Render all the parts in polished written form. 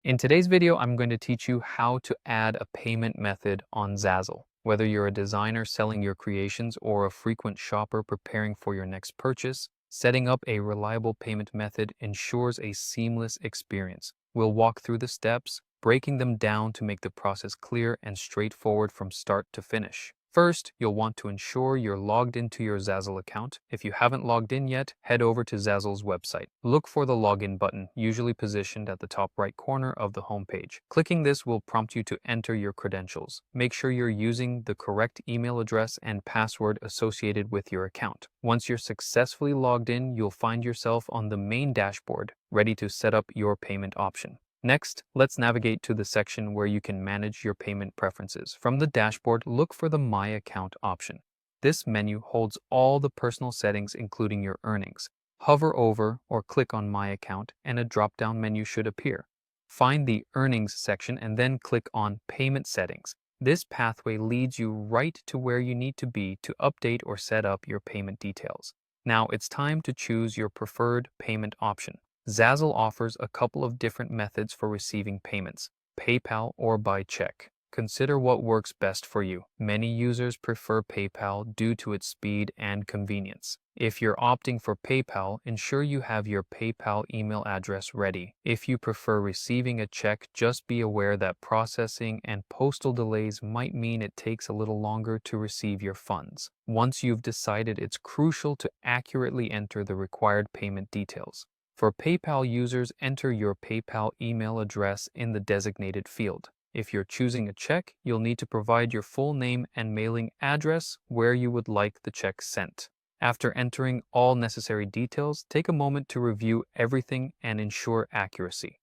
In today's video, I'm going to teach you how to add a payment method on Zazzle. Whether you're a designer selling your creations or a frequent shopper preparing for your next purchase, setting up a reliable payment method ensures a seamless experience. We'll walk through the steps, breaking them down to make the process clear and straightforward from start to finish. First, you'll want to ensure you're logged into your Zazzle account. If you haven't logged in yet, head over to Zazzle's website. Look for the login button, usually positioned at the top right corner of the homepage. Clicking this will prompt you to enter your credentials. Make sure you're using the correct email address and password associated with your account. Once you're successfully logged in, you'll find yourself on the main dashboard, ready to set up your payment option. Next, let's navigate to the section where you can manage your payment preferences. From the dashboard, look for the My Account option. This menu holds all the personal settings, including your earnings. Hover over or click on My Account and a drop-down menu should appear. Find the Earnings section and then click on Payment Settings. This pathway leads you right to where you need to be to update or set up your payment details. Now it's time to choose your preferred payment option. Zazzle offers a couple of different methods for receiving payments, PayPal or by check. Consider what works best for you. Many users prefer PayPal due to its speed and convenience. If you're opting for PayPal, ensure you have your PayPal email address ready. If you prefer receiving a check, just be aware that processing and postal delays might mean it takes a little longer to receive your funds. Once you've decided, it's crucial to accurately enter the required payment details. For PayPal users, enter your PayPal email address in the designated field. If you're choosing a check, you'll need to provide your full name and mailing address where you would like the check sent. After entering all necessary details, take a moment to review everything and ensure accuracy.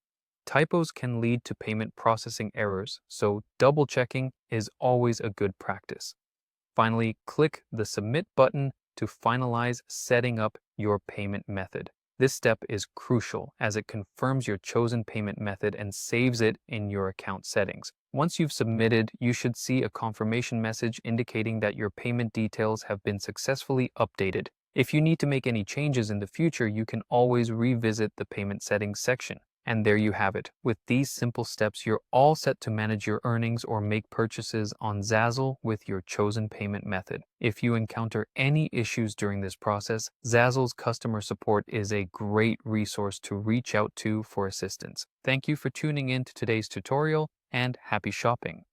Typos can lead to payment processing errors, so double-checking is always a good practice. Finally, click the Submit button to finalize setting up your payment method. This step is crucial as it confirms your chosen payment method and saves it in your account settings. Once you've submitted, you should see a confirmation message indicating that your payment details have been successfully updated. If you need to make any changes in the future, you can always revisit the payment settings section. And there you have it. With these simple steps, you're all set to manage your earnings or make purchases on Zazzle with your chosen payment method. If you encounter any issues during this process, Zazzle's customer support is a great resource to reach out to for assistance. Thank you for tuning in to today's tutorial and happy shopping.